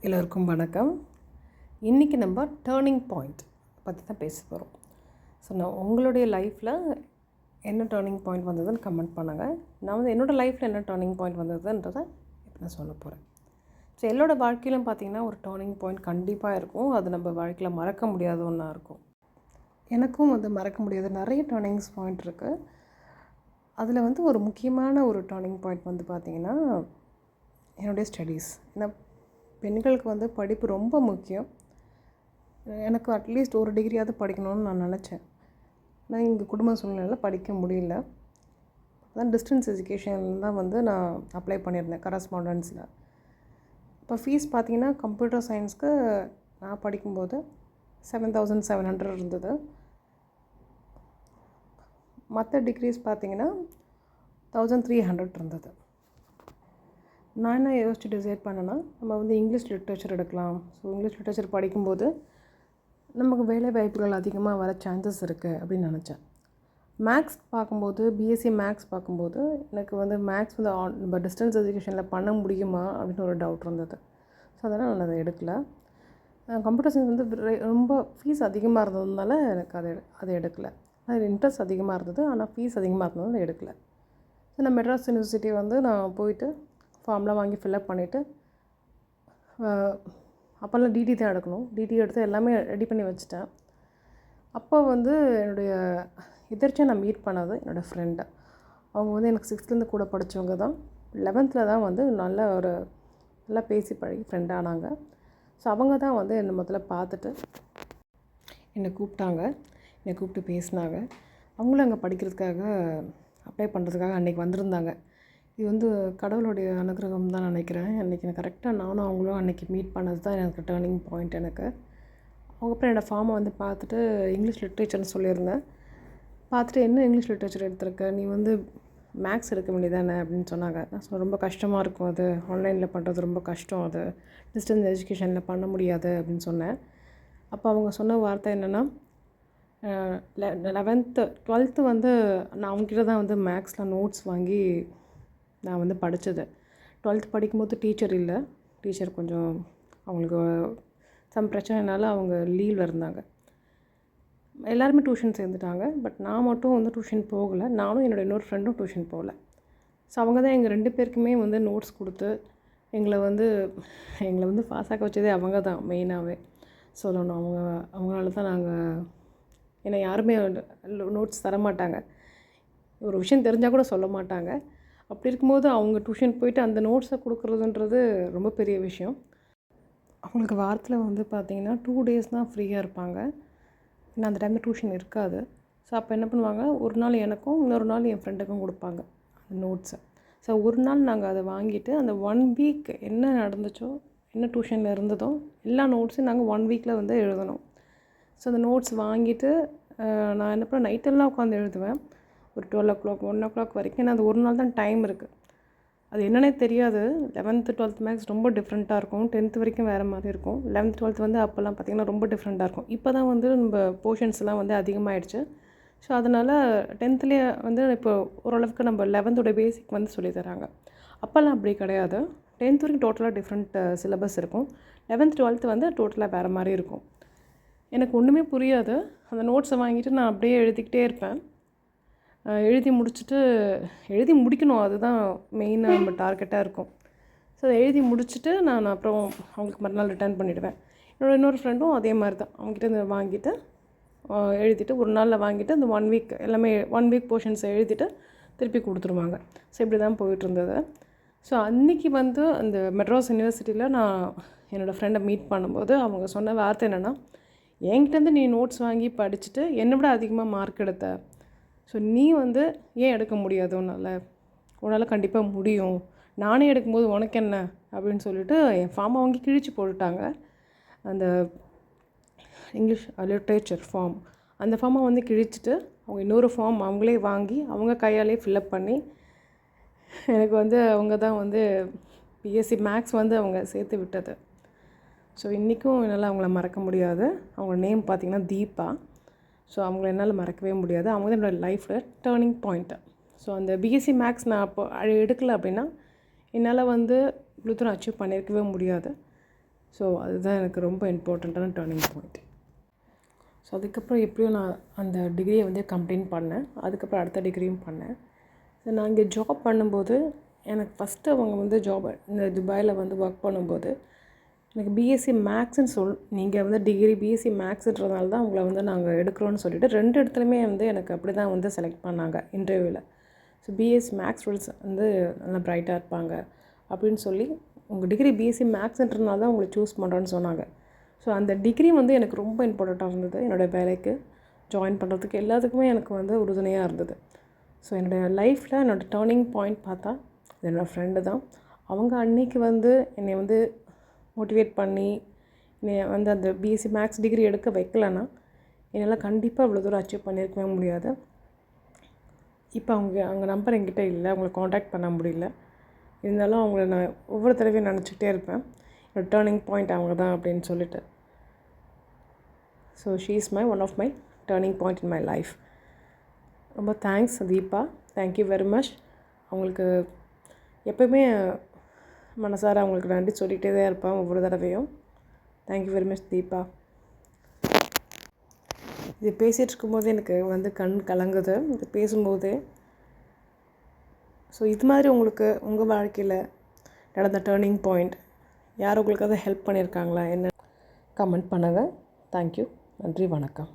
எல்லோருக்கும் வணக்கம். இன்றைக்கி நம்ம டேர்னிங் பாயிண்ட் பற்றி தான் பேச போகிறோம். ஸோ நான் உங்களுடைய லைஃப்பில் என்ன டேர்னிங் பாயிண்ட் வந்ததுன்னு கமெண்ட் பண்ணுங்கள். நான் வந்து என்னோடய லைஃப்பில் என்ன டேர்னிங் பாயிண்ட் வந்ததுன்றதை இப்போ நான் சொல்ல போகிறேன். ஸோ என்னோடய வாழ்க்கையிலும் பார்த்திங்கன்னா ஒரு டேர்னிங் பாயிண்ட் கண்டிப்பாக இருக்கும். அது நம்ம வாழ்க்கையில் மறக்க முடியாத ஒன்றா இருக்கும். எனக்கும் வந்து மறக்க முடியாத நிறைய டேர்னிங்ஸ் பாயிண்ட் இருக்குது. அதில் வந்து ஒரு முக்கியமான ஒரு டேர்னிங் பாயிண்ட் வந்து பார்த்திங்கன்னா என்னுடைய ஸ்டடீஸ். ஏன்னா பெண்களுக்கு வந்து படிப்பு ரொம்ப முக்கியம். எனக்கு அட்லீஸ்ட் ஒரு டிகிரியாவது படிக்கணும்னு நான் நினச்சேன். நான் எங்கள் குடும்ப சூழ்நிலையில் படிக்க முடியல. அதான் டிஸ்டன்ஸ் எஜுகேஷன் தான் வந்து நான் அப்ளை பண்ணியிருந்தேன் கரஸ்பாண்டன்ஸில். இப்போ ஃபீஸ் பார்த்திங்கன்னா கம்ப்யூட்டர் சயின்ஸ்க்கு நான் படிக்கும்போது 7,700 இருந்தது. மற்ற டிகிரிஸ் பார்த்திங்கன்னா 1,300 இருந்தது. நான் என்ன யோசிச்சு டிசைட் பண்ணேன்னா, நம்ம வந்து இங்கிலீஷ் லிட்ரேச்சர் எடுக்கலாம். ஸோ இங்கிலீஷ் லிட்ரேச்சர் படிக்கும்போது நமக்கு வேலை வாய்ப்புகள் அதிகமாக வர சான்சஸ் இருக்குது அப்படின்னு நினச்சேன். மேக்ஸ் பார்க்கும்போது பிஎஸ்சி மேக்ஸ் பார்க்கும்போது எனக்கு வந்து மேக்ஸ் வந்து நம்ம டிஸ்டன்ஸ் எஜுகேஷனில் பண்ண முடியுமா அப்படின்னு ஒரு டவுட் இருந்தது. ஸோ அதனால் நான் அதை எடுக்கலை. கம்ப்யூட்டர் சயின்ஸ் வந்து ரொம்ப ஃபீஸ் அதிகமாக இருந்ததுனால எனக்கு அதை எடுக்கலை. அது இன்ட்ரெஸ்ட் அதிகமாக இருந்தது, ஆனால் ஃபீஸ் அதிகமாக இருந்ததுனால எடுக்கலை. ஸோ நான் மெட்ராஸ் யூனிவர்சிட்டி வந்து நான் போயிட்டு ஃபார்ம்லாம் வாங்கி ஃபில்அப் பண்ணிவிட்டு, அப்போல்லாம் டிடி தான் எடுக்கணும். டிடி எடுத்து எல்லாமே ரெடி பண்ணி வச்சுட்டேன். அப்போ வந்து என்னுடைய எதிர்த்து நான் மீட் பண்ணது என்னோடய ஃப்ரெண்டு. அவங்க வந்து எனக்கு 6th கூட படித்தவங்க தான். 11th தான் வந்து நல்லா பேசி பழகி ஃப்ரெண்ட் ஆனாங்க. ஸோ அவங்க தான் வந்து என்னை முதல்ல பார்த்துட்டு என்னை கூப்பிட்டாங்க. என்னை கூப்பிட்டு பேசினாங்க. அவங்களும் அங்கே படிக்கிறதுக்காக அப்ளை பண்ணுறதுக்காக அன்றைக்கி வந்திருந்தாங்க. இது வந்து கடவுளுடைய அனுகிரகம் தான் நினைக்கிறேன். அன்றைக்கி எனக்கு கரெக்டாக நானும் அவங்களும் அன்றைக்கி மீட் பண்ணது தான் எனக்கு டேர்னிங் பாயிண்ட் எனக்கு. அவங்க அப்புறம் என்னோடய ஃபார்மை வந்து பார்த்துட்டு இங்கிலீஷ் லிட்ரேச்சர்னு சொல்லியிருந்தேன். பார்த்துட்டு என்ன இங்கிலீஷ் லிட்ரேச்சர் எடுத்திருக்க, நீ வந்து மேக்ஸ் எடுக்க வேண்டியதானே அப்படின்னு சொன்னாங்க. நான் சொன்னேன், ரொம்ப கஷ்டமாக இருக்கும், அது ஆன்லைனில் பண்ணுறது ரொம்ப கஷ்டம், அது டிஸ்டன்ஸ் எஜுகேஷனில் பண்ண முடியாது அப்படின்னு சொன்னேன். அப்போ அவங்க சொன்ன வார்த்தை என்னென்னா, 11th 12th வந்து நான் அவங்ககிட்ட தான் வந்து மேக்ஸில் நோட்ஸ் வாங்கி நான் வந்து படித்தது. 12th படிக்கும்போது டீச்சர் இல்லை. டீச்சர் கொஞ்சம் அவங்களுக்கு பிரச்சனைனால அவங்க லீவில் இருந்தாங்க. எல்லாருமே டியூஷன் சேர்ந்துட்டாங்க. பட் நான் மட்டும் வந்து டியூஷன் போகலை. நானும் என்னோடய இன்னொரு ஃப்ரெண்டும் டியூஷன் போகல. ஸோ அவங்க தான் எங்கள் 2 பேருக்குமே வந்து நோட்ஸ் கொடுத்து எங்களை வந்து பாஸ் ஆக்க வச்சதே அவங்க தான் மெயினாகவே சொல்லணும். அவங்களால தான் ஏன்னா யாருமே நோட்ஸ் தரமாட்டாங்க. ஒரு விஷயம் தெரிஞ்சால் கூட சொல்ல மாட்டாங்க. அப்படி இருக்கும்போது அவங்க டியூஷன் போயிட்டு அந்த நோட்ஸை கொடுக்குறதுன்றது ரொம்ப பெரிய விஷயம். அவங்களுக்கு வாரத்தில் வந்து பார்த்திங்கன்னா 2 days தான் ஃப்ரீயாக இருப்பாங்க. ஏன்னா அந்த டைமில் டியூஷன் இருக்காது. ஸோ அப்போ என்ன பண்ணுவாங்க, ஒரு நாள் எனக்கும் இன்னொரு நாள் என் ஃப்ரெண்டுக்கும் கொடுப்பாங்க அந்த நோட்ஸை. ஸோ ஒரு நாள் நாங்கள் அதை வாங்கிட்டு அந்த 1 week என்ன நடந்துச்சோ, என்ன டியூஷனில் இருந்ததோ எல்லா நோட்ஸையும் நாங்கள் 1 weekல வந்து எழுதணும். ஸோ அந்த நோட்ஸ் வாங்கிட்டு நான் என்ன பண்ண நைட்டெல்லாம் உட்காந்து எழுதுவேன். ஒரு 12 o'clock 1 o'clock வரைக்கும். ஏன்னா அது ஒரு நாள் தான் டைம் இருக்குது. அது என்னன்னே தெரியாது. 11th 12th மேக்ஸ் ரொம்ப டிஃப்ரெண்ட்டாக இருக்கும். 10th வரைக்கும் வேறு மாதிரி இருக்கும். 11th 12th வந்து அப்போல்லாம் பார்த்திங்கன்னா ரொம்ப டிஃப்ரெண்ட்டாக இருக்கும். இப்போ தான் வந்து நம்ம போர்ஷன்ஸ்லாம் வந்து அதிகமாகிடுச்சு. ஸோ அதனால் 10thலேயே வந்து இப்போ ஓரளவுக்கு நம்ம 11th பேசிக் வந்து சொல்லி தராங்க. அப்போல்லாம் அப்படி கிடையாது. 10th வரைக்கும் டோட்டலாக டிஃப்ரெண்ட் சிலபஸ் இருக்கும். 11th 12th வந்து டோட்டலாக வேறு மாதிரி இருக்கும். எனக்கு ஒன்றுமே புரியாது. அந்த நோட்ஸை வாங்கிட்டு நான் அப்படியே எழுதிக்கிட்டே இருப்பேன். எழுதி முடிக்கணும், அதுதான் மெயினாக நம்ம டார்கெட்டாக இருக்கும். ஸோ அதை எழுதி முடிச்சுட்டு நான் அப்புறம் அவங்களுக்கு மறுநாள் ரிட்டர்ன் பண்ணிவிடுவேன். இன்னொரு ஃப்ரெண்டும் அதே மாதிரி தான். அவங்ககிட்ட இந்த வாங்கிட்டு எழுதிட்டு ஒரு நாளில் வாங்கிட்டு அந்த 1 week எல்லாமே 1 week போர்ஷன்ஸை எழுதிட்டு திருப்பி கொடுத்துருவாங்க. ஸோ இப்படி தான் போயிட்டுருந்தது. ஸோ அன்றைக்கி வந்து அந்த மெட்ராஸ் யூனிவர்சிட்டியில் நான் என்னோடய ஃப்ரெண்டை மீட் பண்ணும்போது அவங்க சொன்ன வார்த்தை என்னென்னா, என்கிட்டேருந்து நீ நோட்ஸ் வாங்கி படிச்சுட்டு என்னை விட அதிகமாக மார்க் எடுத்த, ஸோ நீ வந்து ஏன் எடுக்க முடியாது, உன்னால் கண்டிப்பாக முடியும், நானே எடுக்கும்போது உனக்கு என்ன அப்படின்னு சொல்லிட்டு என் ஃபார்மை வாங்கி கிழிச்சு போட்டுட்டாங்க. அந்த இங்கிலீஷ் லிட்ரேச்சர் ஃபார்ம், அந்த ஃபார்மை வந்து கிழிச்சிட்டு அவங்க இன்னொரு ஃபார்ம் அவங்களே வாங்கி அவங்க கையாலே ஃபில்அப் பண்ணி எனக்கு வந்து அவங்க தான் வந்து பிஎஸ்சி மேக்ஸ் வந்து அவங்க சேர்த்து விட்டது. ஸோ இன்றைக்கும் என்னால் அவங்கள மறக்க முடியாது. அவங்க நேம் பார்த்திங்கன்னா தீபா. ஸோ அவங்கள என்னால் மறக்கவே முடியாது. அவங்க தான் என்னோடய லைஃப்பில் டேர்னிங் பாயிண்ட்டு. ஸோ அந்த பிஎஸ்சி மேக்ஸ் நான் எடுக்கலை அப்படின்னா என்னால் வந்து இவ்வளோ தூரம் அச்சீவ் பண்ணியிருக்கவே முடியாது. ஸோ அதுதான் எனக்கு ரொம்ப இம்பார்ட்டண்ட்டான டேர்னிங் பாயிண்ட். ஸோ அதுக்கப்புறம் எப்படியும் நான் அந்த டிகிரியை வந்து கம்ப்ளீட் பண்ணேன். அதுக்கப்புறம் அடுத்த டிகிரியும் பண்ணேன். ஸோ நான் இங்கே ஜாப் பண்ணும்போது எனக்கு ஃபஸ்ட்டு அவங்க வந்து இந்த துபாயில் வந்து ஒர்க் பண்ணும்போது எனக்கு பிஎஸ்சி மேக்ஸ்ன்னு நீங்கள் வந்து டிகிரி பிஎஸ்சி மேக்ஸுன்றதுனால தான் உங்களை வந்து நாங்கள் எடுக்கிறோன்னு சொல்லிவிட்டு 2 இடத்துலையுமே வந்து எனக்கு அப்படி தான் வந்து செலக்ட் பண்ணாங்க இன்டர்வியூவில். ஸோ பிஎஸ்சி மேக்ஸ் ஸ்டூடெண்ட்ஸ் வந்து நல்லா ப்ரைட்டாக இருப்பாங்க அப்படின்னு சொல்லி உங்கள் டிகிரி பிஎஸ்சி மேக்ஸ்ன்றதுனால தான் உங்களை சூஸ் பண்ணுறோன்னு சொன்னாங்க. ஸோ அந்த டிகிரி வந்து எனக்கு ரொம்ப இம்பார்ட்டண்ட்டாக இருந்தது. என்னோடய வேலைக்கு ஜாயின் பண்ணுறதுக்கு எல்லாத்துக்குமே எனக்கு வந்து உறுதுணையாக இருந்தது. ஸோ என்னோடய லைஃப்பில் என்னோடய டேர்னிங் பாயிண்ட் பார்த்தா என்னோடய ஃப்ரெண்டு தான். அவங்க அன்றைக்கி வந்து என்னை வந்து மோட்டிவேட் பண்ணி என்னை வந்து அந்த பிஎஸ்சி மேக்ஸ் டிகிரி எடுக்க வைக்கலைன்னா என்னால் கண்டிப்பாக இவ்வளோ தூரம் அச்சீவ் பண்ணியிருக்கவே முடியாது. இப்போ அவங்க நம்பர் என்கிட்ட இல்லை, அவங்கள காண்டாக்ட் பண்ண முடியல. இருந்தாலும் அவங்கள நான் ஒவ்வொரு தடவையும் நினச்சிக்கிட்டே இருப்பேன், என்னோடய டேர்னிங் பாயிண்ட் அவங்க தான் அப்படின்னு சொல்லிட்டு. So she is one of my turning point in my life. ரொம்ப thanks Deepa, thank you very much. அவங்களுக்கு எப்போயுமே மனசார அவங்களுக்கு நன்றி சொல்லிகிட்டே தான் இருப்பேன் ஒவ்வொரு தடவையும். Thank you very much Deepa. இது பேசிகிட்டு இருக்கும்போது எனக்கு வந்து கண் கலங்குது இது பேசும்போதே. ஸோ இது மாதிரி உங்களுக்கு உங்கள் வாழ்க்கையில் நடந்த டேர்னிங் பாயிண்ட் யார் உங்களுக்கு அதை ஹெல்ப் பண்ணியிருக்காங்களா என்ன கமெண்ட் பண்ணுங்கள். தேங்க்யூ. நன்றி, வணக்கம்.